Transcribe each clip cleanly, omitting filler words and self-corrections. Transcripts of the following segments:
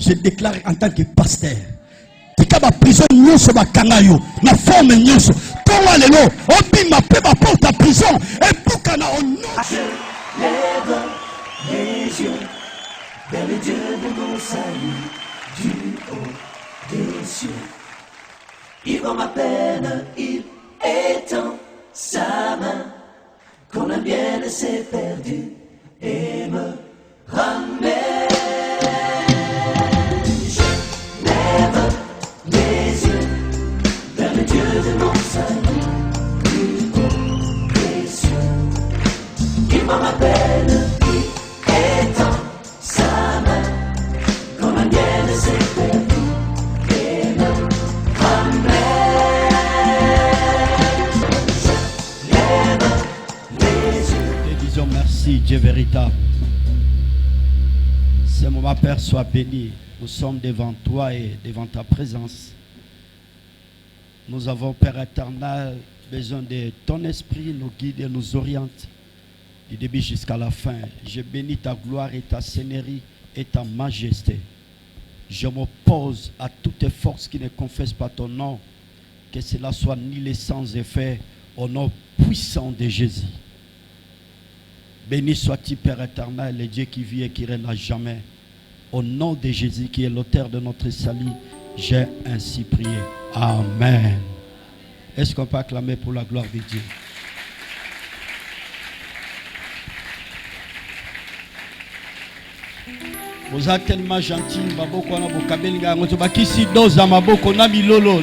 je déclare en tant que pasteur. Tika ba prison nyonso ba kangayo na forme nyonso. Tonga lelo obima pe ba porte à prison et bukana au nom. Lève les yeux vers le Dieu de mon salut du haut des cieux. Il voit ma peine, il étend sa main quand la mienne s'est perdue et me ramène. Je lève les yeux vers le Dieu de mon salut du haut des cieux. Il voit ma peine, il étend sa main quand la mienne s'est perdue et me ramène. Je lève les yeux. Te disons merci, Dieu véritable. Ce moment, Père, soit béni. Nous sommes devant toi et devant ta présence. Nous avons, Père éternel, besoin de ton esprit, nous guide et nous oriente du début jusqu'à la fin. Je bénis ta gloire et ta seigneurie et ta majesté. Je m'oppose à toutes les forces qui ne confessent pas ton nom. Que cela soit nihilé sans effet au nom puissant de Jésus. Béni sois-tu, Père éternel, le Dieu qui vit et qui règne à jamais. Au nom de Jésus qui est l'auteur de notre salut, j'ai ainsi prié. Amen. Est-ce qu'on peut acclamer pour la gloire de Dieu? Vous êtes tellement gentil, Maboko na bokabelinga ngoto bakisi dose à Maboko na milolo,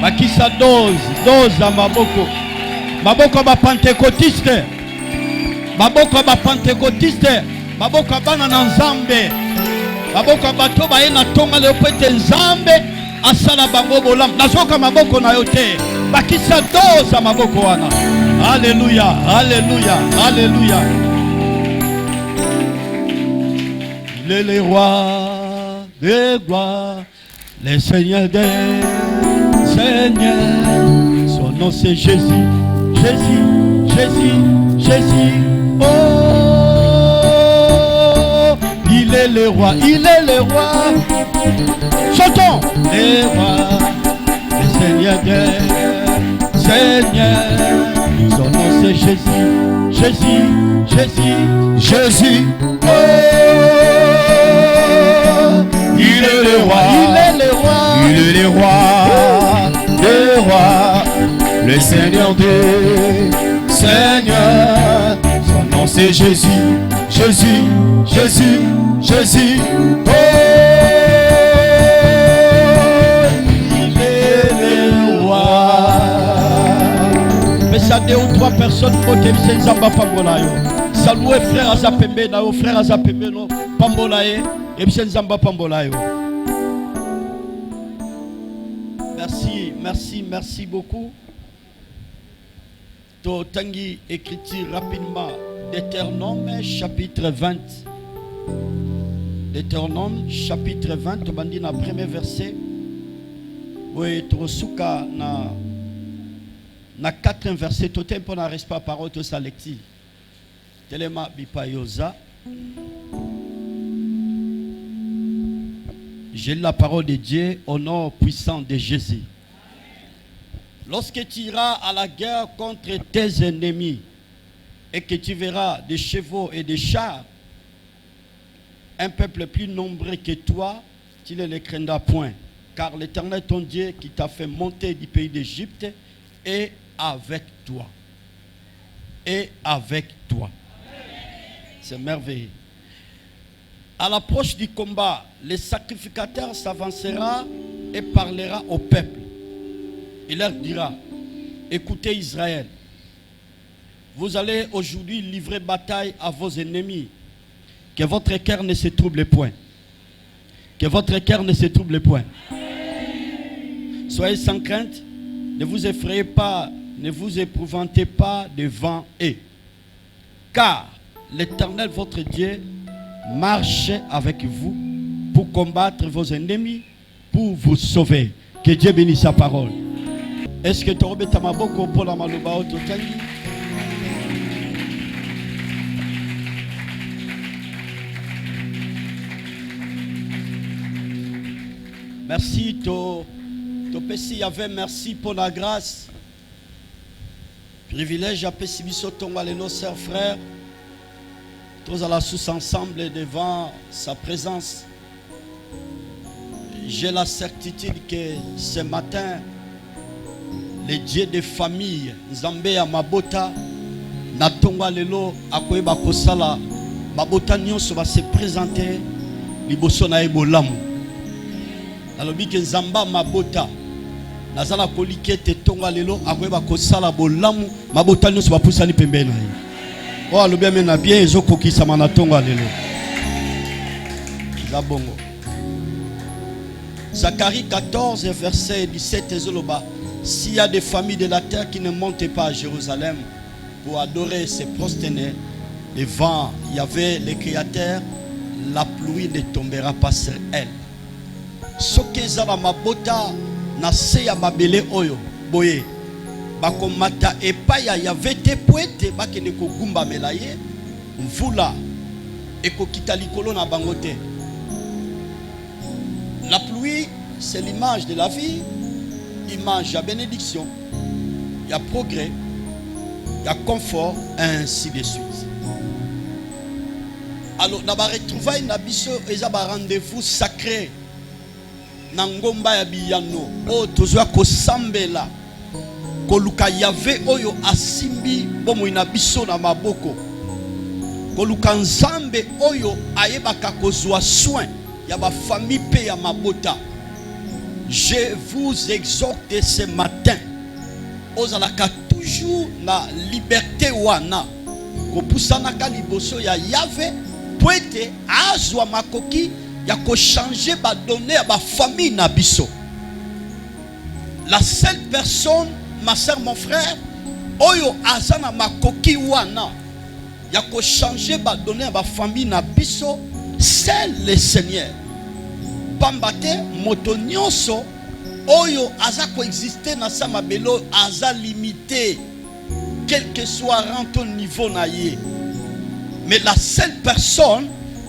bakisa dose à Maboko. Maboko ba pentecôtiste. Maboko ba pentecôtiste. Maboko bana na Nzambe. Maboko bato ba ena tonga le pete Nzambe asala bango bolam. Nazoka maboko na yote. Bakisa dose à Maboko wana. Alléluia, alléluia, alléluia. Il est le roi des gloires, le Seigneur des Seigneurs. Son nom c'est Jésus, Jésus, Jésus, Jésus. Oh, il est le roi, il est le roi. Chantons. Le roi, le Seigneur des Seigneurs. Son nom c'est Jésus, Jésus, Jésus, Jésus. Oh, il est le roi, il est le roi, il est le roi, le Seigneur des Seigneurs. Son nom c'est Jésus, Jésus, Jésus, Jésus. Oh, il est le roi. Mais ça deux ou trois personnes pour que c'est Zamba Pambolayo. Saluez frère Azapembe, frère Azapembe, Pambolaye. Merci, merci, merci beaucoup. To tangi écriture rapidement Deutéronome chapitre 20. Deutéronome chapitre 20, to bandi na premier verset. Oui, to suka na 4 verset to tempo na reste pas parole to sa lecture. Telema bipayoza. J'ai la parole de Dieu au nom puissant de Jésus. Lorsque tu iras à la guerre contre tes ennemis et que tu verras des chevaux et des chars, un peuple plus nombreux que toi, tu ne les craindras point. Car l'Éternel ton Dieu qui t'a fait monter du pays d'Égypte est avec toi. Et avec toi. C'est merveilleux. À l'approche du combat, le sacrificateur s'avancera et parlera au peuple. Il leur dira, écoutez Israël, vous allez aujourd'hui livrer bataille à vos ennemis. Que votre cœur ne se trouble point. Que votre cœur ne se trouble point. Soyez sans crainte, ne vous effrayez pas, ne vous épouvantez pas devant eux. Car l'Éternel votre Dieu marche avec vous pour combattre vos ennemis, pour vous sauver. Que Dieu bénisse sa parole. Est-ce que tu as ta maboko pour la maluba ototangi? Merci, Topesi Yahvé, merci pour la grâce. Privilège à Pessibiso Tongalelo, sœurs, frères. Tous à la sous ensemble devant sa présence. J'ai la certitude que ce matin, les dieux de famille, Nzambe ya Mabota, Natonga Lelo, Akoeba Kosala, Mabota Nyonso va se présenter, Liboso na Ebolamu. Alobi ke Nzamba Mabota, Nazala Kolike te Tonga Lelo, Akoeba Kosala Bolamu, Mabota Nyonso va poussani pembeni. Oh, alobi amena bien, Ezoko Kisama na Tonga Lelo. Zabongo. Zacharie 14, verset 17, Ezoloba. S'il y a des familles de la terre qui ne montent pas à Jérusalem pour adorer, se prosterner devant Yahvé le Créateur, la pluie ne tombera pas sur elles. Ce que zala mabota na se ya mabele oyo boye bakomata epaya Yahvé te poete bakene ko gumba melaye mvula ekokita likolo na bango te. La pluie, c'est l'image de la vie, image de bénédiction, il y a progrès, il y a confort, ainsi de suite. Alors, dans la retrouvaille, il y a un rendez-vous sacré. Nangomba ya biyano, o tozwa ko sambela, ko luka Yahvé oyo asimbi bomo inabiso na maboko, ko luka Nzambe oyo ayebaka kozwa soin. Il y a ma famille paix à ma bota. Je vous exhorte ce matin. Ozalaka toujours na liberté wana. Ko pusana ka liboso ya Yahvé poete azwa makoki ya ko changer ba donner à ma famille na biso. La seule personne, ma soeur, mon frère, oyo azana makoki wana ya ko changer ba donner à ma famille na biso, c'est le Seigneur. Pambate moto nyonso oyo aza coexister na sa mabelo aza limité quel que soit ton niveau na ye. Mais la seule personne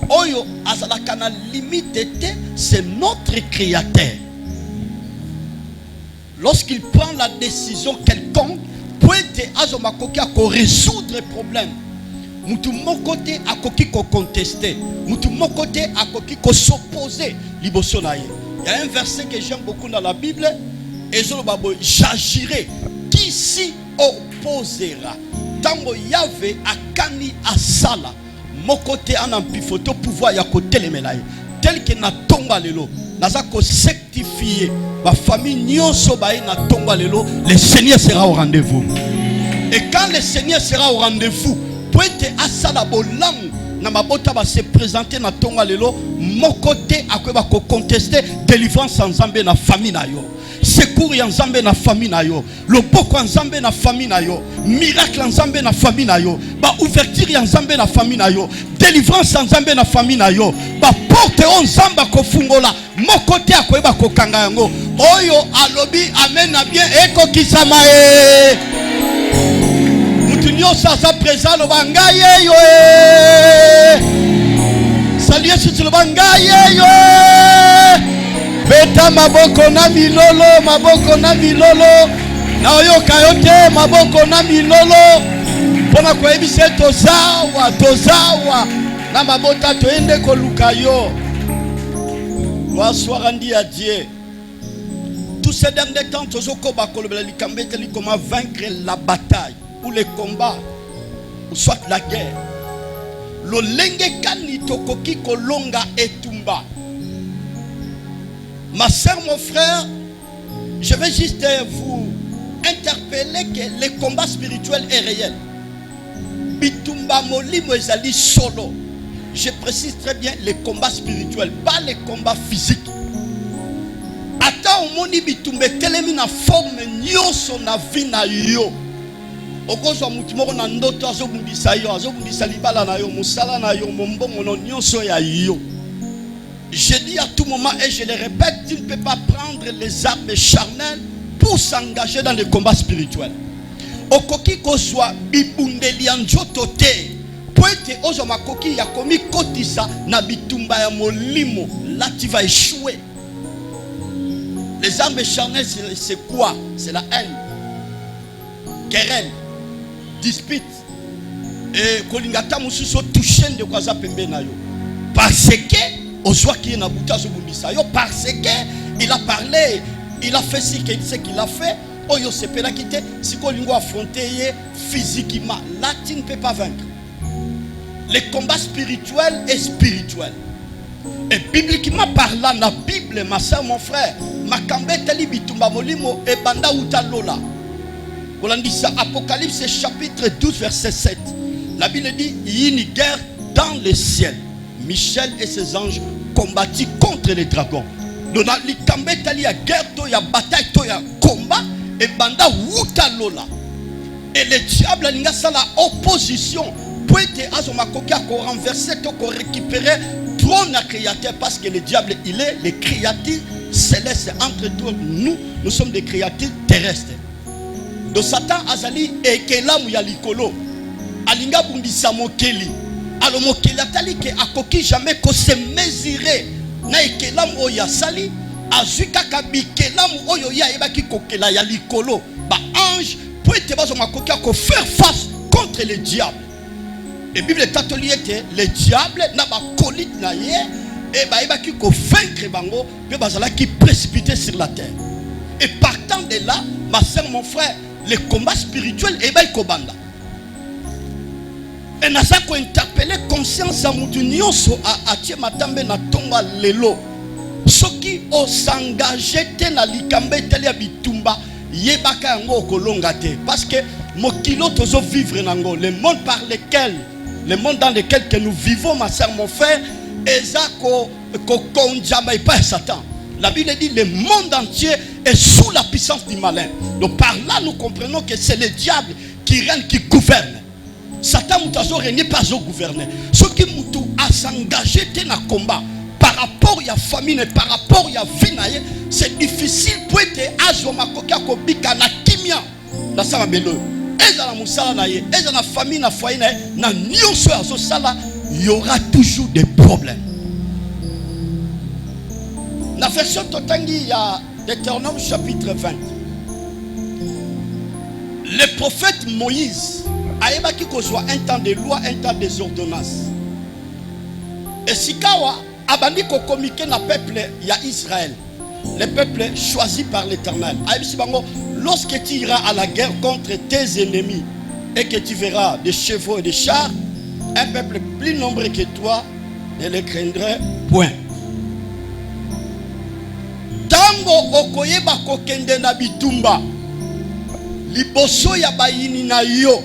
oyo azalaka na limité c'est notre Créateur. Lorsqu'il prend la décision quelconque pour être azomakoki à résoudre les problèmes. Mutu mon côté a koki ko contester, mutu mon côté a koki ko s'opposer liboso na ye. Il y a un verset que j'aime beaucoup dans la Bible, Ezolo babo j'agirai qui s'y opposera. Tango Yahvé akani asala mon côté en ampifoto pouvoir ya ko telemela ye. Tel que na tonga lelo, naza ko sectifier ma famille nyonso ba na tonga lelo, le Seigneur sera au rendez-vous. Et quand le Seigneur sera au rendez-vous, poete asala bolangu na mabota ba se présenter na tonga lelo mon côté akweba ko contester délivrance en Nzambe na famille na yo, secours en Nzambe na famille na yo, loboko en Nzambe na famille na yo, miracle en Nzambe na famille na yo, ba ouverture en Nzambe na famille na yo, délivrance en Nzambe na famille na yo, ba porte on Nzamba ko fungola mon côté akweba ko kanga yango oyo alobi amen na bien eko kisama sa présent le bangaye yo salut sur le bangaye yo beta maboko na milolo na oyo kayote maboko na milolo pona ko ebise tozawa na mabota toende ko luka yo. Bonsoir andi à Dieu. Tous ces derniers temps tozoko bakolobela likambete li comment vaincre la bataille ou le combat, ou soit la guerre. Lo lenge kani tokoki kolonga etumba. Ma soeur, mon frère, je vais juste vous interpeller que le combat spirituel est réel. Bitumba molimo ezali solo. Je précise très bien le combat spirituel, pas le combat physique. Ata omoni bitumba telemi na forme nyonso na vie na yo. Okozwa mutu moko na ndoto azobundisa yo, azobundisa libala na yo, musala na yo, mombongo no nyonso ya yo. Je dis à tout moment et je le répète, tu ne peux pas prendre les armes charnelles pour s'engager dans le combat spirituel. Okoki kozwa bibundeli ya njoto te. Poete ozo makoki ya komi kotisa na bitumba ya molimo, là tu vas échouer. Les armes charnelles, c'est quoi? C'est la haine, querelle, dispute. Et kolingata mususo touché de quoi ça pembe na yo. Parce que Oswa qui est na buta so bundisa yo, parce que il a parlé, il a fait ce qu'il a fait. Oyo sepela kite si kolingo affronter physiquement, là tu ne peux pas vaincre. Les combats spirituels et spirituels. Et bibliquement parlant, la Bible, ma soeur, mon frère, makambe tali bitumba molimo e banda utalola. On dit ça, Apocalypse chapitre 12 verset 7. La Bible dit, il y a une guerre dans le ciel. Michel et ses anges combattent contre les dragons. Donc, likambe tali ya guerre, to ya bataille, to ya combat, et banda utalola. Et le diable a la opposition. Pour être azomakoki ko renverser, to ko récupérer trône à créateur, parce que le diable il est les créatures célestes. Entre nous sommes des créatures terrestres. Donc Satan azali ekelamu ya likolo alinga bundisa mokeli alo mokeli atali ke akoki jamais ko se mesurer na ekelamu oyo asali azwi kaka bikelamu oyo ya ebaki kokela ya likolo ba ange pour être bazomakoki ko faire face contre le diable. Et Bible tatoli était le diable n'a pas colite na ye et ba ebaki ko vaincre bango pe bazala qui précipiter sur la terre. Et partant de là, ma soeur, mon frère, le combat spirituel est bien kobanda. Et n'a pas interpellé conscience à moutunio so a tie matambe na tomba lelo. Ce qui o s'engagé na likambe telia bitumba yebaka ngo kolonga te parce que mokilo tozo vivre nango le monde par lequel le monde dans lequel que nous vivons, ma soeur, mon frère, ezako konjama pas Satan. La Bible dit le monde entier est sous la puissance du malin. Donc par là nous comprenons que c'est le diable qui règne, qui gouverne. Satan mutazo règne pas au gouverner. Ce qui mutu a s'engager dans le combat par rapport à la famine, par rapport à la vie, c'est difficile pour être azoma kokia kobika na kimia na sala belo. Ezana musala na ye, ezana famille na foyer na nyonso azo sala, il y aura toujours des problèmes. La version totangi, il y a Deutéronome chapitre 20. Le prophète Moïse a évoqué qu'il soit un temps de loi, un temps des ordonnances. Et Sikawa a banni qu'on communique dans le peuple, il y a Israël. Le peuple choisi par l'Éternel. Lorsque tu iras à la guerre contre tes ennemis et que tu verras des chevaux et des chars, un peuple plus nombreux que toi ne le craindrait point. Tango okoyeba kokende na bitumba liboso ya bayini na yo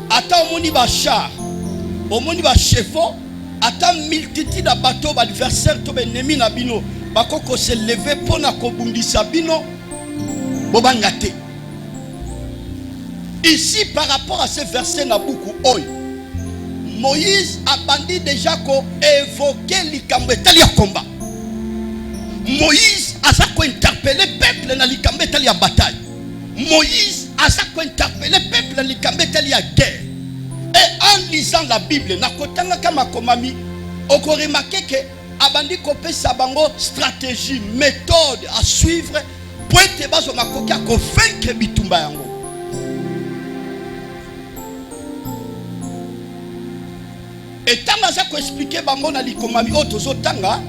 ata omoni ba char omoni ba chevaux ata multitude de bateaux adversaires to benemi na bino bakoko se lever pona kobundisa bino bobanga te. Ici par rapport à ce verset na buku oy Moïse a bandi déjà ko évoquer likambo etali ya combat. Moïse a ça qu'on interpellé le peuple dans l'ikambetali à bataille. Moïse a ça qu'on interpellé le peuple dans l'ikambetali à guerre. Et en lisant la Bible, na kotanga kama komami, on peut remarquer que abandi kopé sabango stratégie, méthode à suivre pour être baso makoka ko vaincre bitumba yango. Et tant ça ko expliquer bango na likomami otozo tanga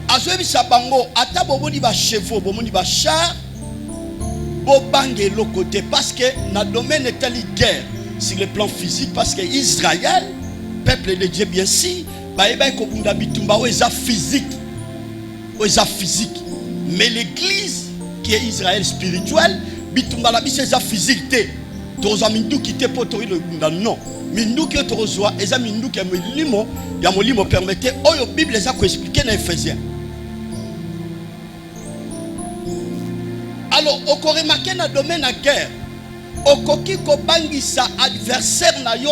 azobi sabango ata bomoni ba chevaux bomoni ba char bobange le côté parce que na domaine tali guerre sur le plan physique parce que Israël peuple de Dieu bien si ba eba ko bunda bitumba oza physique mais l'église qui est Israël spirituel bitumba la bise za physique te toza mindu kite potori le bunda non mindu ki otorozwa eza mindu ki ya molimo permettait oyo Bible za ko expliquer na Ephésiens. Alors, on peut remarquer dans le domaine de la guerre, on peut bangisa adversaire na yo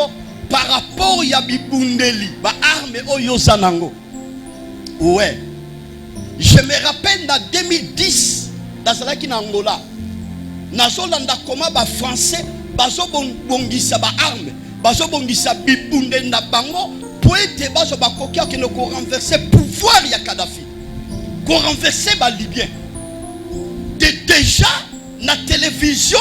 par rapport à bibundeli, ba arme oyo zanango. Ouais. Je me rappelle dans 2010, dans la qui Angola, nazo landa koma ba français, bazo bongisa ba arme, bazo bongisa bibunde na bango, pour être bazo ba kokia qui ne ko renverser pouvoir ya Kadhafi. renverser les Libyens. Déjà, na télévision,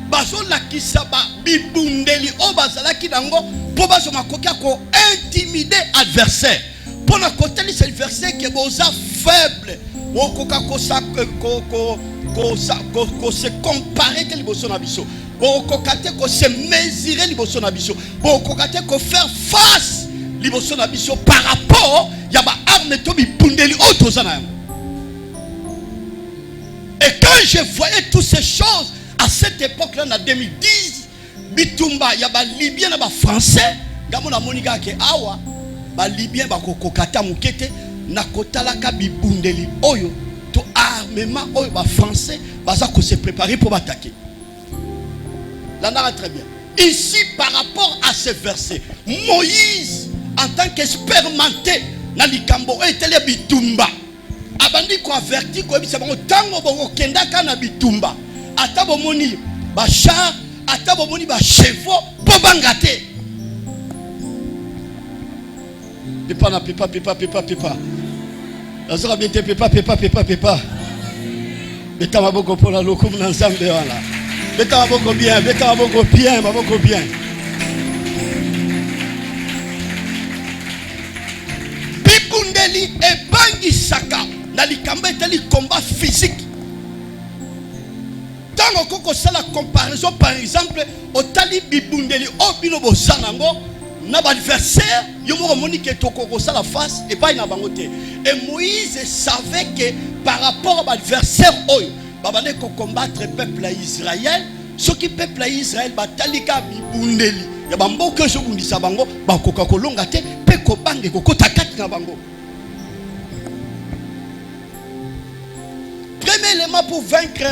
bazo la kisaba bibundeli o bazala kinango po bazo makokia ko intimider adversaire. Pour le côté de ce verset que vous êtes faible, vous se comparer que vous êtes abisso, vous se mesurer vous êtes abisso, vous faire face vous êtes abisso par rapport à la arme to bibundeli otozana. Et quand je voyais toutes ces choses à cette époque-là, en 2010, bitumba il y a ba Libyen et ba Français, gamona monika ke awa ba Libyen ba kokokata mukete na kotalaka bibundeli oyo to armement oyo ba Français baza ko se préparer pour attaquer. Là on a très bien. Ici par rapport à ce verset, Moïse en tant qu'expérimenté na likambo etele bitumba abandi ko averti ko bisa bango tango bongo kendaka na bitumba ata bomoni ba char ata bomoni ba chevaux po bangate pepa na pepa azora bien te pepa beta maboko pola lokum na nzambe wala beta maboko bien maboko bien bibundeli e bangi saka na likambo etali combat physique. Tant qu'on fait la comparaison, par exemple, au tali bibundeli au bino bosanango, na adversaire, yomo moni ke toko la face et pas na bangote. Et Moïse savait que par rapport à l'adversaire oyo, babane ko combattre le peuple d'Israël, ce qui peuple d'Israël batalika bibundeli. Ya bambo que je vous dis ça bango, ba ko kolonga te, pe ko bange ko takati na bango. Premier élément pour vaincre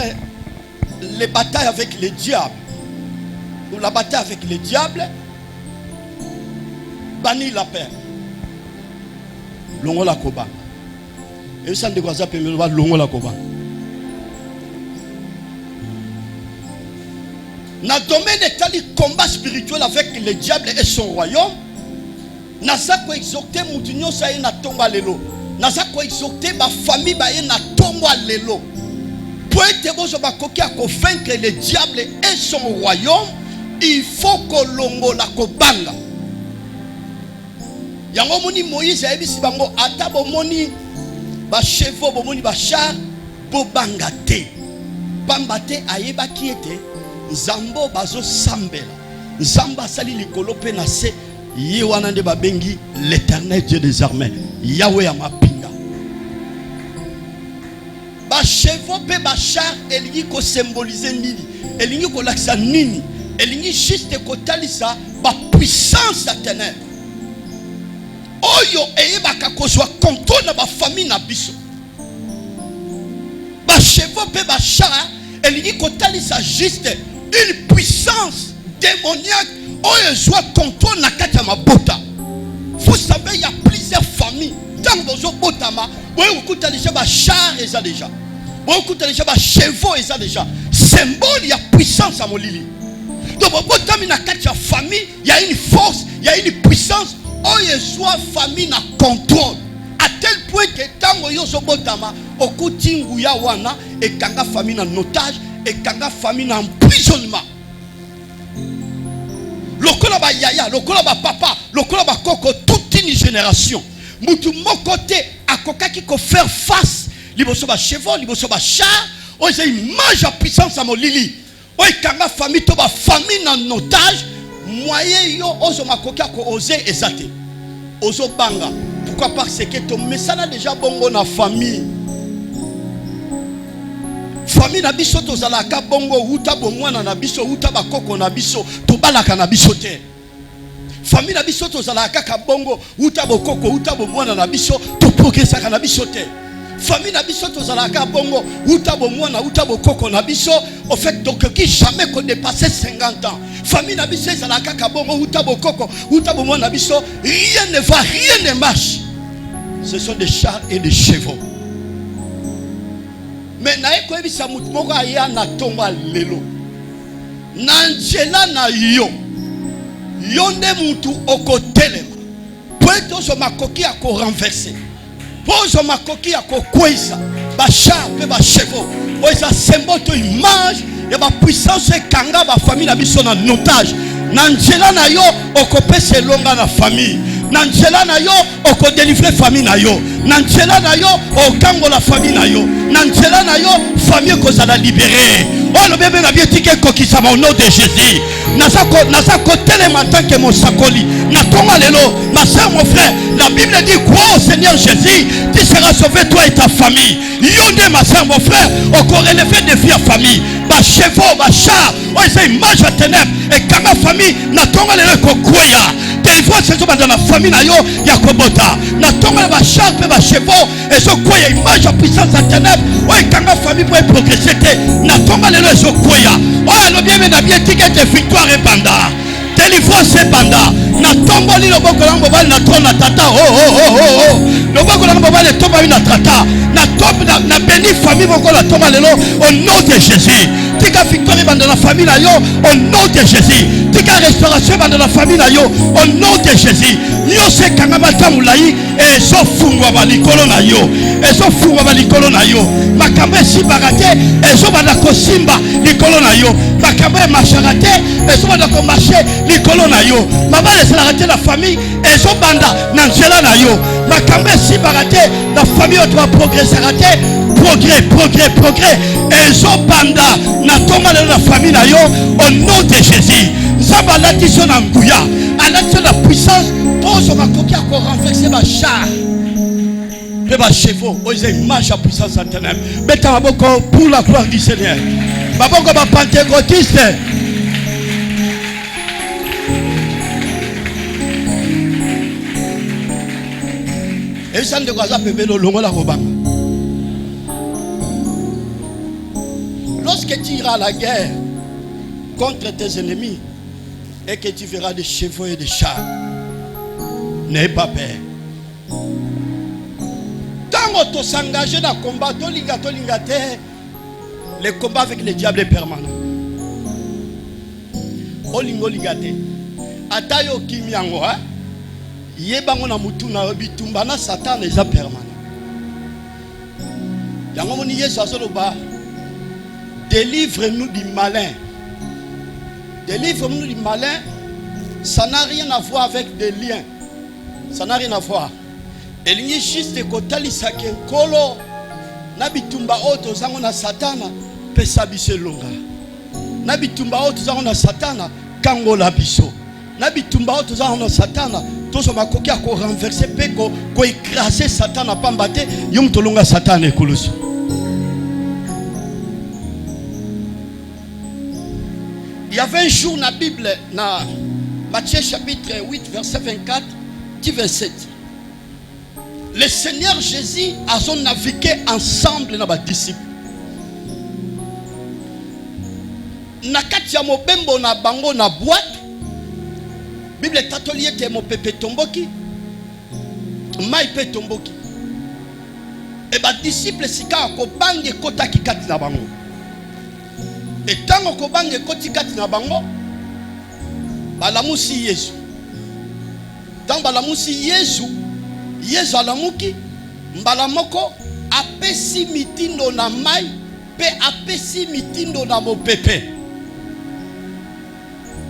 les batailles avec les diables, ou la bataille avec les diables, bannir la paix. Longo la koba. Et ça ne doit pas longo la koba. Dans le domaine de combat spirituel avec les diables et son royaume, nasa ko exhorter mutunyo sa na tomba lelo. Nasa ko exhorter ba famille ba na tomba lelo. Pour être vaincre le diable et son royaume, il faut que l'ongo la kobanga. Yango moni Moïse a dit bango ata bomoni ba chevaux bomoni ba char bo bangate. Bambate ayeba ki ete Zambo bazo sambela. Zamba sali likolo pe na se ye wana nde babengi l'Éternel Dieu des armées. Yahweh amapinga. Ba chevaux pe ba char elingi ko symboliser nini? Elingi ko laksa nini? Elingi juste ko talisa ba puissance ya ténèbres. Oyo eyebaka kozwa contrôle na ba famille na biso. Ba chevaux pe ba char elingi ko talisa juste une puissance démoniaque oyo zwa contrôle na kati ya mabota. Vous savez il y a plusieurs familles tant bozo botama boye okuta déjà ba char eza déjà. Boye okuta déjà ba chevaux eza déjà. Symbole ya puissance à molili. Donc botami na kati ya famille, il y a une force, il y a une puissance oyo zwa famille na contrôle. À tel point que tango yo zo botama okuti nguya wana et kanga famille en otage et kanga famille en emprisonnement. Lokola ba yaya, lokola ba papa, lokola ba koko, toute une génération. Mutu mon côté akoka qui ko faire face liboso ba chevaux, liboso ba char, o c'est image à puissance à mon lili. O kanga famille to ba famille en otage, moyen yo ozo makoka ko oser ezate. Ozo banga. Pourquoi? Parce que ton message a déjà bongo na famille. Famille na biso to zalaka bongo uta bomwana na biso uta bakoko na biso to balaka na biso te. Famille na biso to zalaka ka bongo uta bokoko uta bomwana na biso to progressaka na biso te. Famille na biso to zalaka bongo uta bomwana uta bokoko na biso au fait donc qui jamais qu'on dépasser 50 ans. Famille na biso zalaka ka bongo uta bokoko uta bomwana na biso rien ne va, rien ne marche. Ce sont des chars et des chevaux. Mais na eko ebisa mutu moko aya na tomba lelo na njela na yo yonde mutu okotelema poeto so makoki ako renverser Pose makoki ya kokweza ba char pe ba chevaux. Oza symbole to image ya ba puissance ekanga ba famille na biso na otage. Na nzela na yo okopesa elonga na famille. Na nzela na yo okodélivrer famille na yo. Na nzela na yo okangola famille na yo. Na nzela na yo famille kozala libérée. Oh le bébé na bien tike kokisama au nom de Jésus. Nasa kotelema en tant que mon sakoli. Na tonga lelo, ma soeur, mon frère, la Bible dit crois au Seigneur Jésus, tu seras sauvé toi et ta famille. Yonde ma soeur, mon frère, encore élevé des filles à famille. Ba chevaux, ba char, oh c'est image à ténèbres. Et quand ma famille, na tonga lelo kokwea. Téléphone c'est ça dans la famille na yo yakobota. Na tonga ba char pe ba chevaux et so kwea image à puissance à ténèbres. Oh quand ma famille peut progresser, na tonga lelo so kwea. Oh le bien na bien ticket de victoire et banda. Délivrance et banda. Na tomboli le boko lango bali na tona tata. Oh. Le boko lango bali tomba na tata. Na tombe na béni famille boko la tomba lelo au nom de Jésus. Tika victoire banda la famille na yo au nom de Jésus. Tika restauration banda la famille na yo au nom de Jésus. Yo se kangaba tamulai et so fungwa balikolo na yo. Et so fungwa balikolo na yo. Makambe si barate et so banda ko simba likolo na yo. Makambe macharate et so banda ko marcher likolo na yo. Mabale c'est la la famille et so banda na nzela na yo. Makambe si barate la famille doit progresser raté. Progrès et so banda na toma la famille na yo au nom de Jésus. Zaba la tison na nguya. À la la puissance pose ma coquille à renverser ma char. Et ma chevaux, oh ils image à puissance à ténèbres. Mettez ma boko pour la gloire du Seigneur. Ma boko ma pentecôtiste. Et ça ne doit pas peper le long la robanga. Lorsque tu iras à la guerre contre tes ennemis et que tu verras des chevaux et des chars, n'aie pas peur. Tant que tu s'engages dans le combat, le combat avec le diable est permanent. Olingo ligate. Atayo kimiango ha. Yebango na mutu na bitumba na Satan est permanent. Yango moni Yesu asoloba. Délivre-nous du malin. Délivre-nous du malin. Ça n'a rien à voir avec des liens. Ça n'a rien à voir. Et il y a juste kotali sakenkolo na bitumba oto zango na Satana pesa biso longa. Na bitumba oto zango na Satana kangola biso. Na bitumba oto zango na Satana tozo makoki a ko renverser pe ko écraser Satana pambate yum tolonga Satana ekulusu. Il y avait un jour dans la Bible, dans Matthieu chapitre 8, verset 24, 10 verset. Le Seigneur Jésus a navigué ensemble dans les disciples. Nakatia mobembo na bango na boîte. Bible tatolié te mo pepe tomboki. Mai pe tomboki. Et ba disciples sika ko bange kota kikati na bango. Et tant que bange koti kati na bango balamusi Yesu. Tant balamusi Yesu alamuki mbalamoko apesi mitindo na mai pe apesi mitindo na mopepe.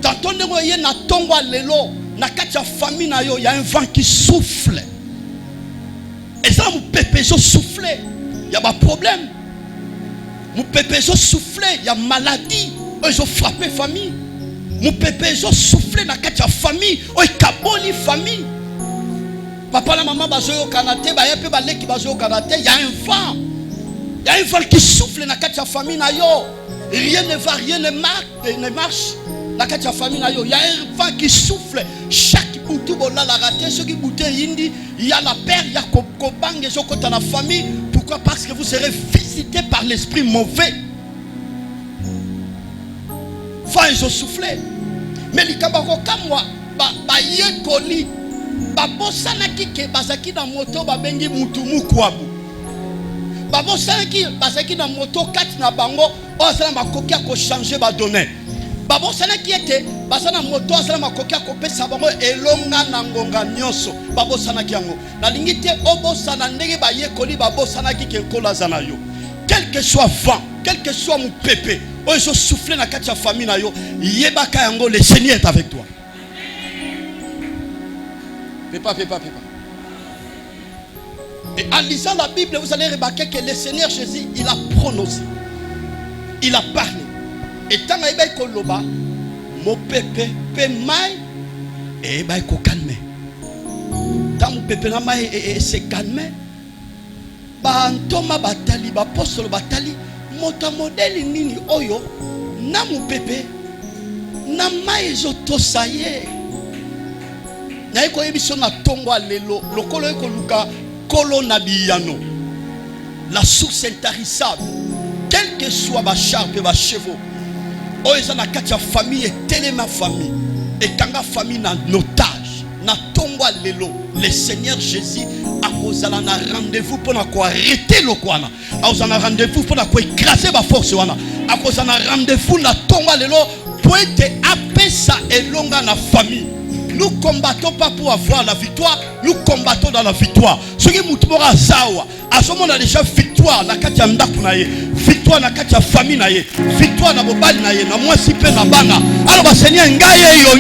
Tantôt ndeko ye na tongwa lelo na kati ya famille na yo, il y a un vent qui souffle. Et ça mopepe zo souffle, il y a pas problème. Mon pépé zo soufflé, il y a maladie, ils ont frappé famille. Mon pépé zo soufflé dans la famille, ils kaboli famille. Papa la maman bazo au Canada, ba yepe ba leki bazo au Canada, il y a un vent. Il y a un vent qui souffle dans la famille na yo. Rien ne va, rien ne marche. Dans la famille na yo, il y a un vent qui souffle. Chaque boutou bola la raté, ceux qui boutent indi, il y a la peur, il y a kobang et zo dans la famille. Pourquoi? Parce que vous serez visité par l'esprit mauvais. Enfin, ils ont soufflé. Mais les camarades comme moi, yekoli, babosana kike bazaki na moto babengi mutumu kwabu. Babosana ki bazaki na moto kati na bango, osala makoki ko changer ba donner. babosana kiete basana moto asala makoki akopesa bango elonga na ngonga nyonso babosana kiango nalingi te obosana ndenge bayekoli babosana kike kola zana yo quel que soit vent quel que soit mon pépé oyo so souffler na kati ya famille na yo yebaka yango le Seigneur est avec toi. Pépa. Et en lisant la Bible, vous allez remarquer que le Seigneur Jésus, il a prononcé, il a parlé. Et tant qu'il y a koloba, mon pépé, mai, et il ko calmer. Tant mon pépé na mai et se calmer, ba antoma batali, ba apostole batali, mota modèle nini oyo, na mon pépé, na mai zotosaye. Na eko ebiso na tongwa lelo, lokolo eko luka kolo nabiyano. La source intarissable, quel que soit ma charpe et ma chevaux. Oeza na kati ya famille et télé ma famille. Et kanga famille na otage, na tongwa lelo. Le Seigneur Jésus a kozala na rendez-vous pour na ko arrêter le kwana. A kozala na rendez-vous pour na ko écraser ma force wana. A kozala na rendez-vous na tongwa lelo pour être apesa elonga na famille. Nous combattons pas pour avoir la victoire, nous combattons dans la victoire. Ce qui est moutoura zawa, à ce moment on a déjà victoire na kati ya ndaku na ye, victoire na kati ya famille na ye, victoire na bobali na ye, na mwasi pe na bana. Alors ba Seigneur ngaye yo.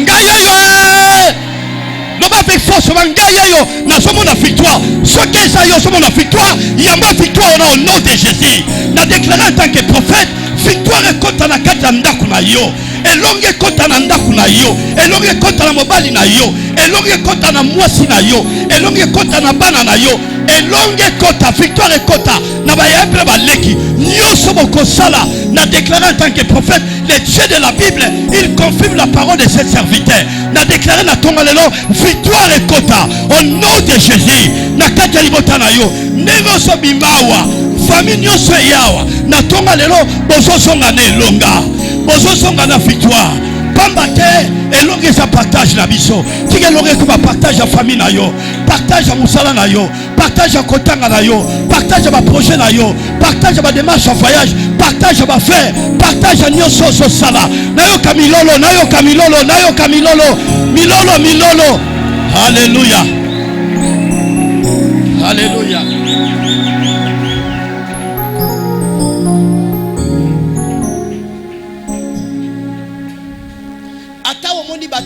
Non pas avec force, ngaye yo, na ce moment la victoire. Ce qui ça yo, ce moment la victoire, il y a ma victoire au nom de Jésus. Na déclaré en tant que prophète, victoire est contre la kati ya ndaku na yo. Elonge kota na ndaku na yo, elonge kota na mobali na yo, elonge kota na mwasi na yo, elonge kota na bana na yo, elonge kota victoire kota na bayebre baleki nyoso bokosala na déclaré en tant que prophète le Dieu de la Bible il confirme la parole de ses serviteurs na déclaré na tonga lelo victoire kota au nom de Jésus na kati ya libota na yo ndenge so bimawa famille nyoso yawa na tonga lelo bozo songa na elonga bozo songa na victoire pamba te elonge sa partage la biso tika elonge ko partage ya famille na yo partage ya musala na yo partage ya kotanga na yo partage ya projet na yo partage ya démarche en voyage partage ya faire partage ya nyoso so sala na yo kamilolo milolo alléluia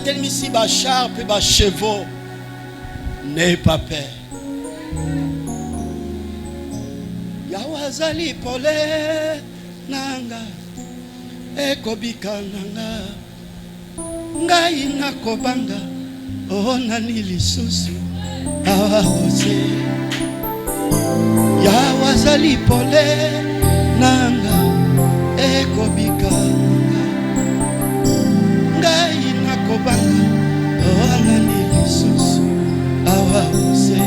Telmisi ba charpe ba chevaux n'aie pas peur. Yawazali pole nanga ekobika nanga ngai nakobanga ona nilisusu awose yawazali pole nanga ekobika ngai nakobanga ona nilisusu awose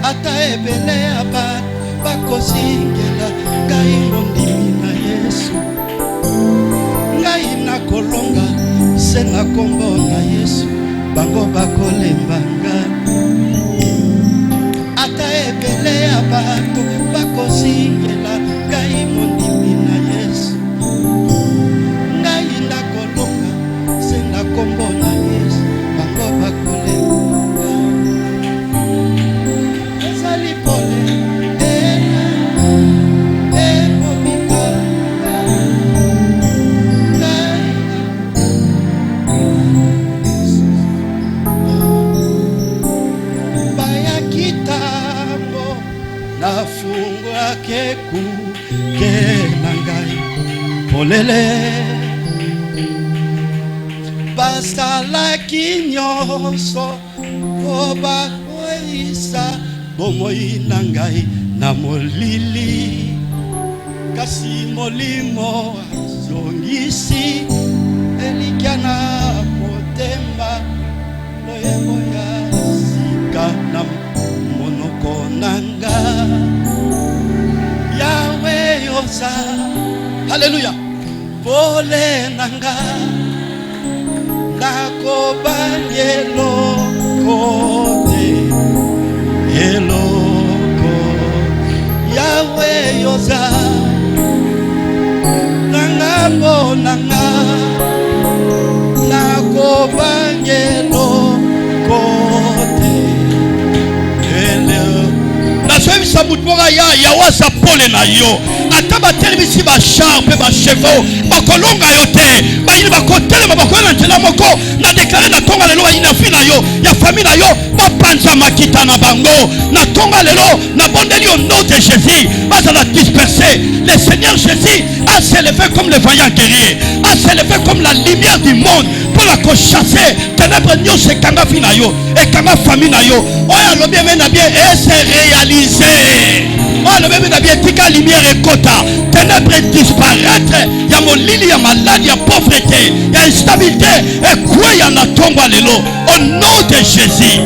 ata ebele aba bakozingela ngai mondimi na Yesu ngai nakolonga se na kombo na Yesu bango bakolembanga ata ebele aba bakozingela ngai mondimi na Yesu ngai nakolonga se na kombo na Yesu bango bakolembanga ezali pole nafungwa keku kenangai polele basalaki nyonso oba koisa bomoi nangai na molili kasi molimo azongisi elikia na motema loyebo ya sika na monoko nanga Yahweh yosa Alléluia pole nanga nakobanyelo kote eloko Yahweh yosa nanga okomisa mutu moko ya waza pole na yo ata batelemisi bachar mpe bachevaux bakolonga yo te bayini bakotelema bakoya na nzela moko na deklare na tonga lelo bayini na vi na yo ya famille na yo bapanza makita na bango na tonga lelo na bondeli au nom de Jésus bazala dispersé. Le Seigneur Jésus a s'élevé comme le vaillant guerrier, a s'élevé comme la lumière du monde pour la chasser ténèbres nyonso ekanga vi na yo ekanga famille na yo oyo alobi eme na bien et c'est réalisé. oyo alobi eme na bien tika lumière ekota ténèbres disparaître ya molili ya maladi ya pauvreté ya instabilité ekweya na tongo lelo au nom de Jésus.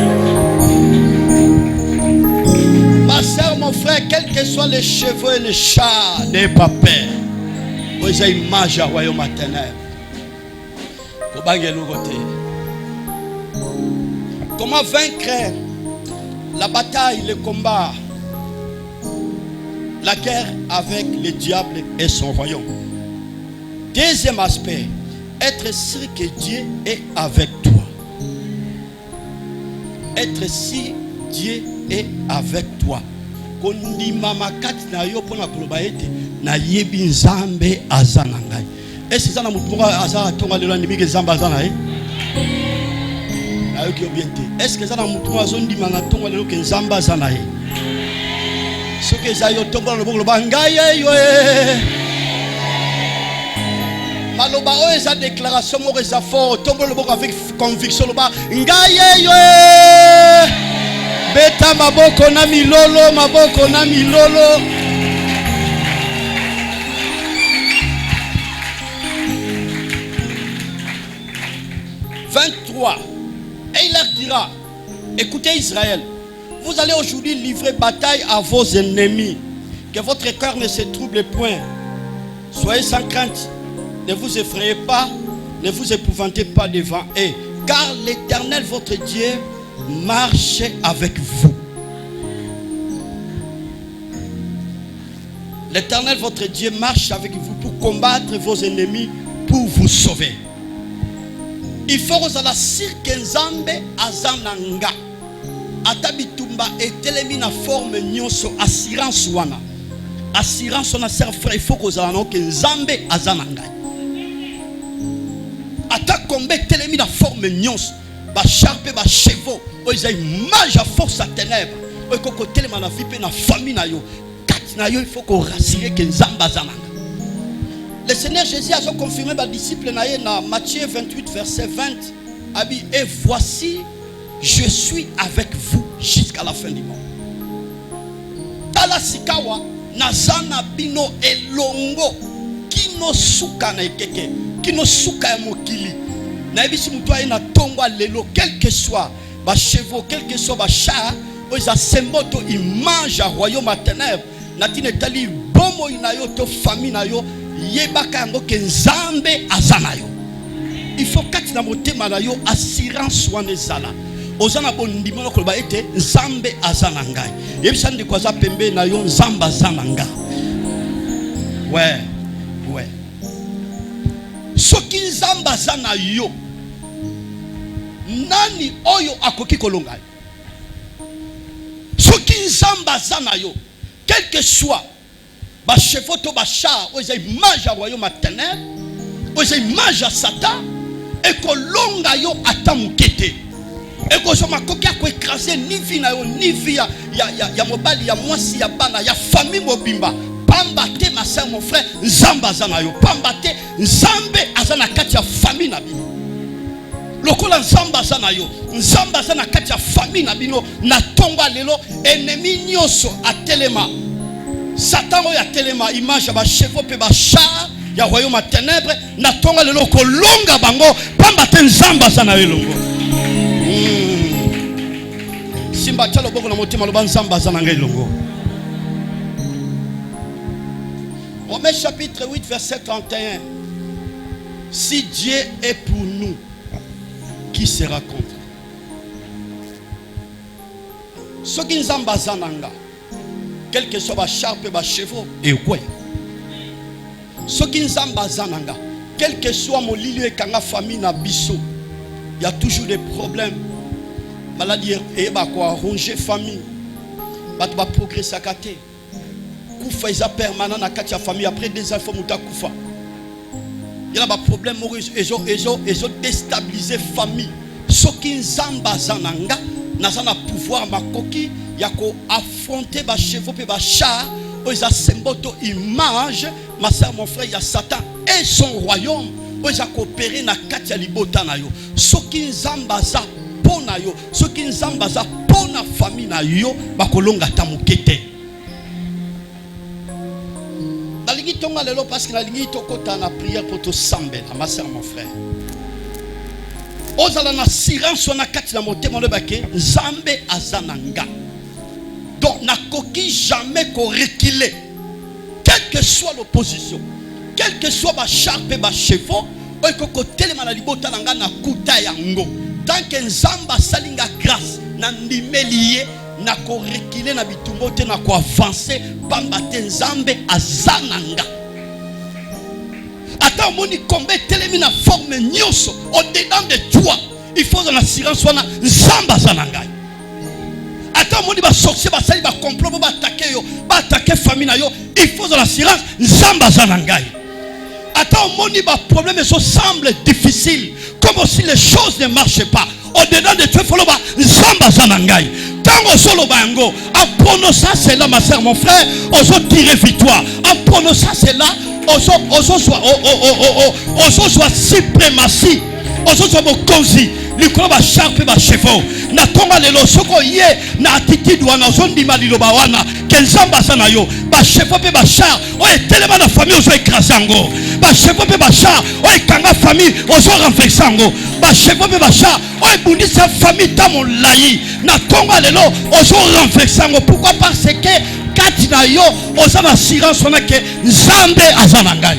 Ma soeur, mon frère, quels que soient les cheveux et les chars, n'aie pas peur. Vous avez une image à royaume ténèbres. Comment vaincre la bataille, le combat, la guerre avec le diable et son royaume? Deuxième aspect, être sûr que Dieu est avec toi. Être sûr Dieu est avec toi. Kondima makati na yo pona koloba ete na yebi nzambe azana ngai. Est-ce ça na mutu azana tonga lelo ndimi ke nzambe azana e? Na yo ki obiente. Est-ce que ça na mutu azondima na tonga lelo ke nzambe azana e? Soki za yo tonga lelo koloba ngai yo e. Maloba o eza déclaration mo eza fort tonga lelo avec conviction loba ngai yo e. Beta maboko na milolo, maboko na milolo. « 23. Et il leur dira, écoutez Israël, vous allez aujourd'hui livrer bataille à vos ennemis. Que votre cœur ne se trouble point. Soyez sans crainte. Ne vous effrayez pas, ne vous épouvantez pas devant eux. Car l'Éternel, votre Dieu, marche avec vous. L'Éternel votre Dieu marche avec vous pour combattre vos ennemis, pour vous sauver. Il faut que la circonzambe azananga atabitumba etelemi na forme nyonso assurance wana assurance na ser frère il faut que la nzambe azananga atakombe etelemi na forme nyonso ba charpe ba chevaux oza image à force à ténèbres okoko telema na vie pe na famille na yo kati na yo il faut qu'on rassure que nzamba zananga. Le Seigneur Jésus a confirmé ba disciple na ye na Matthieu 28 verset 20 abi et voici je suis avec vous jusqu'à la fin du monde. Tala sikawa nazana bino elongo kino suka na ekeke kino suka ya mokili. Na ebisi mutu aye na tongo lelo quel que soit ba chevaux quel que soit ba char oza semboto image à royaume à ténèbres na tine tali bomo ina yo to famille na yo yebaka yango ke nzambe azana yo. Il faut kati na motema na yo assurance wana ezala ozana bondima na koloba ete nzambe azana ngai yebisa ndiko aza pembe na yo nzambe azana nga. Ouais ouais soki nzambe azana yo nani oyo akoki kolonga soki nzambe azana yo quel que soit ba chevaux to ba char oza image à royaume à ténèbres oza image à Satan et kolonga yo ata mukete et ko soma koki ko écraser ni vie na yo ni vie ya mobali ya mwasi ya bana ya famille mobimba pamba te ma sœur mon frère nzambe azana yo pamba te nzambe azana kati ya famille na bino lokola nzambe azana yo nzambe azana kati ya famille na bino na tonga lelo ennemi nyonso atelema Satan oyo atelema image ya ba chevaux pe ba char ya royaume à ténèbres na tonga lelo kolonga bango pamba te nzambe azana yo longo. Simba tshalo boko na motema loba nzambe azana ngai longo. Romains chapitre 8 verset 31. Si Dieu est pour nous, qui sera contre? Soki nzambe azana nga quel que soit ba charpe ba chevaux et quoi soki nzamba zananga quel que soit molili ekanga famille na biso il y a toujours des problèmes maladie et ba ko arranger famille bato ba progresser à côté. Koufa isa permanent na kati ya famille après 2 ans il faut muta koufa. Il y a des problèmes ils ont déstabilisé famille. Soki nzamba zananga nazana pouvoir makoki ya ko affronter ba chevaux pe ba char ils a semboto image ma soeur mon frère il y a Satan et son royaume ils a coopéré na kati ya libota na yo. Soki nzamba za pona yo, soki nzamba za pona famille na yo bakolonga ta mokete. Nalingi tonga lelo parce que nalingi tokota na prière pour to sambela ma soeur mon frère. Ozala na assurance wana kati na motema lobake nzambe azananga. Donc nakoki jamais ko reculer quelle que soit l'opposition, quel que soit ba charpe ba chevaux oikoko telema na libota nanga na kuta yango. Tant que nzamba salinga grâce na ndimelié na ko reculer na bitumbo te na ko avancer pamba te nzambe azananga. Attends, moni combat telemi na forme nyonso au dedans de toi. Il faut dans l'assurance wana nzamba zanangai. Attends, moni ba sorcier ba sali ba complot ba attaquer yo, ba attaquer famille na yo. Il faut dans l'assurance nzamba zanangai. Attends, moni ba problème ça semble difficile, comme si les choses ne marchaient pas. Au dedans de toi, il faut le ba nzamba zanangai. Tango solo bango, en prononçant cela ma soeur mon frère, on se tirer victoire. En prononçant cela on soit suprématie, on soit mokonzi, likolo ba charpe ba chevaux. Na tonga lelo soko ye na attitude wana ozondima liloba wana kenzamba sana yo ba chevaux pe ba char o etelema na famille ozo ekrasango ba chevaux pe ba char o ekanga famille ozo renversango ba chevaux pe ba char o ebundisa famille ta molai na tonga lelo ozo renversango. Pourquoi? Parce que kati na yo oza na assurance wana ke nzambe azana ngai.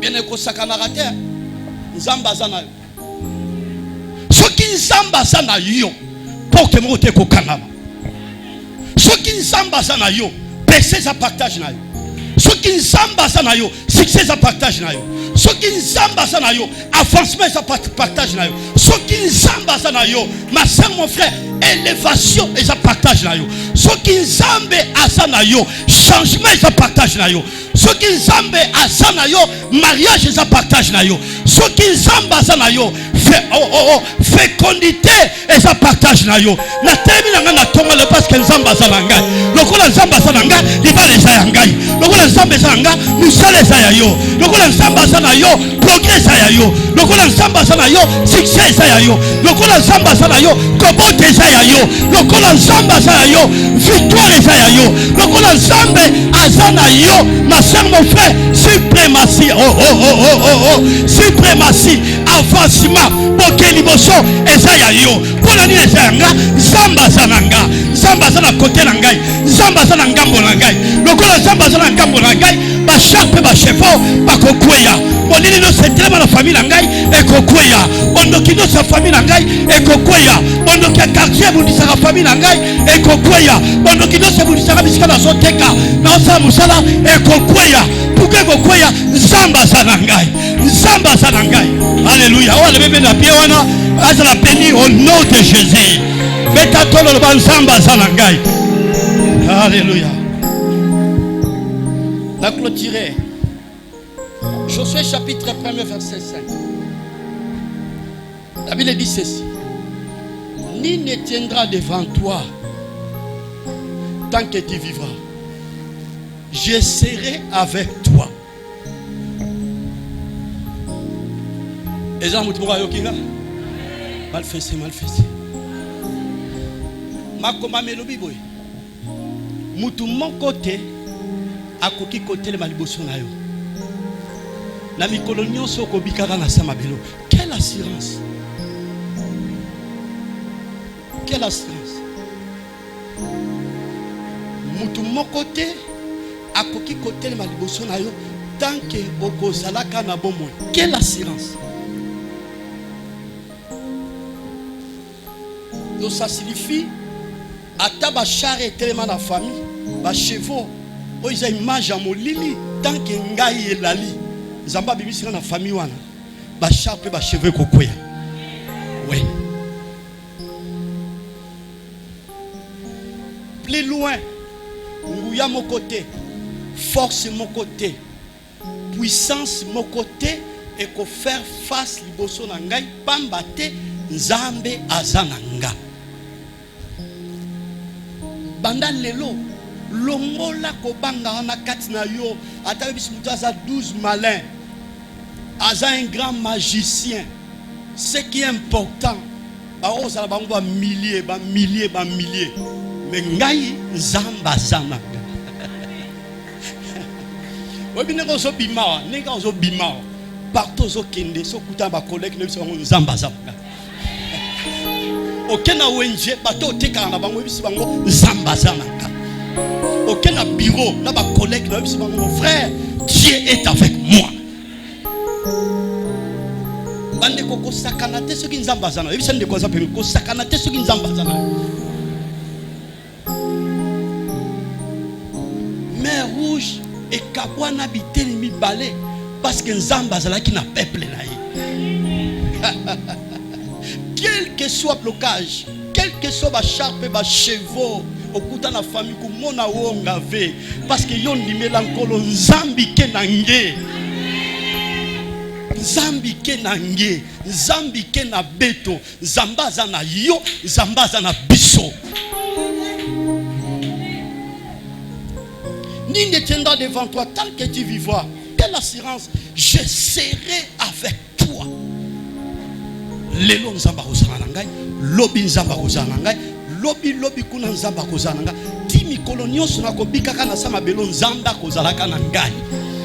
Bien ekosakana te nzambe azana yo. Soki nzambe azana yo porte moko te kokangama. Soki nzambe azana yo péché za partage na yo. Soki nzambe azana yo succès za partage na yo. Soki nzambe azana yo avancement za partage na yo. Soki nzambe azana yo ma soeur mon frère élévation et ça partage na yo. Soki nzambe azana yo changement et ça partage na yo. Soki nzambe azana yo mariage et ça partage na yo. Soki nzambe azana yo fécondité et ça partage na yo. Na termine na tonga le parce que nzambe azana ngai. Lokola nzambe azana ngai libale za ngai. Lokola nzambe azana ngai musale za yo. Lokola nzambe azana yo progrès za yo. Lokola nzambe azana yo succès za yo. Lokola nzambe azana yo kobote za yo. Lokola nzambe azana yo victoire za yo. Lokola nzambe azana yo ma soeur mon frère suprématie suprématie avancement boke liboso eza ya yo. Pona ni eza nga nzamba zananga nzamba zana côté na ngai nzamba zana ngambo na ngai. Lokola nzamba zana ngambo na ngai ba charpe ba chevaux ba kokweya bonini no setelema na famille na ngai ekokweya bondoki no sa famille na ngai ekokweya bondoki ya quartier bundisa ka famille na ngai ekokweya bondoki no se bundisa ka bisika na zoteka na osa musala ekokweya puke ekokweya nzamba zana ngai nzamba zana ngai. Alléluia. Oh le bébé na pied wana azala béni au nom de Jésus. Beta tolo le banzamba zana ngai. Alléluia. La clôturer. Josué chapitre 1 verset 5. La Bible dit ceci. Ni ne tiendra devant toi tant que tu vivras. Je serai avec toi. Et ça, mal fait. Makoma melobi boy. Mutu mon côté akoki côté le maliboso na yo. Na mikolo nyonso ko bikaka na sama belo. Quelle assurance. Quelle assurance. Mutu mon côté akoki côté le maliboso na yo tant que okozalaka na bomoi. Quelle assurance. Donc ça signifie ata ba char et tellement la famille ba chevaux o isa image à molili tant que ngai elali nzamba bibisika na famille wana ba char pe ba chevaux kokoya Oui. Plus loin, Ngouya mon côté, force mon côté, puissance mon côté, et qu'on faire face liboso na ngai pambate nzambe azananga. Banda lelo longola kobanga na katina yo ata biso mutu aza 12 malin aza un grand magicien. Ce qui est important baozala bango ba milliers mais ngai nzamba zana obi nengo zo bima nengo zo bima partout zo kende so kuta ba collègue ne biso bango nzamba zana okena wenje bato tekala na bango biso bango nzamba zana okena bureau na ba collègue na biso bango mon frère Dieu est avec moi. Bande koko sakanate soki nzamba zana ebisa ndeko za pemiko sakanate soki nzamba zana. Mer rouge et kabwana biteli mi balé parce que nzamba zala ki na peuple na ye. Quel que soit blocage, quel que soit ba charpe ba chevaux okuta na famille ko mona wonga ve parce que yon limela nkolo nzambi ke nange. Zambi ke nange, zambi ke na beto, zambaza na yo, zambaza na biso. Ni ne tiendra devant toi tant que tu vivras. Quelle assurance? Je serai avec toi. Lelo nzamba kozala na ngai, lobi nzamba kozala na ngai, lobi kuna nzamba kozala na ngai. Ti mikolo nyonso na kobikaka na sama belo nzamba kozalaka na ngai.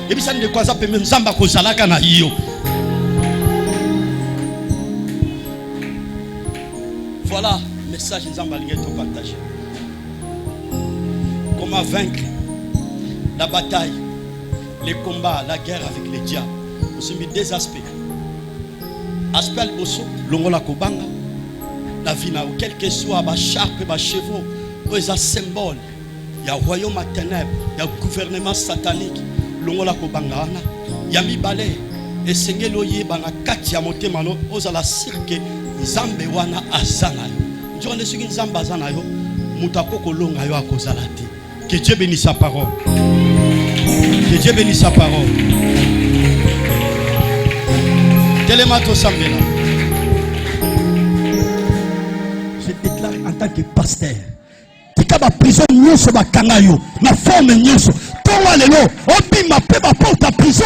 Ebisa nde kwaza pembe nzamba kozalaka na yo. Voilà le message que nous allons partager. Comment vaincre la bataille, les combats, la guerre avec les diables. Nous avons mis deux aspects. Aspect alboso, longola kobanga, la vie na quel que soit ma charpe, ma chevaux, les symboles. Il y a royaume à ténèbres, il y a gouvernement satanique, longola kobanga, il y a mi balai, et seigneur loye bana kati ya motema no ozala cirque. Nzambe wana azana yo. Ndio ne soki nzamba azana yo, mutako kolonga yo akozala te. Que Dieu bénisse sa parole. Que Dieu bénisse sa parole. Telemato sambela. Je déclare en tant que pasteur. Tika ba prison nyoso ba kanga yo, na forme nyoso. Tonga lelo, obima pe ba porte prison.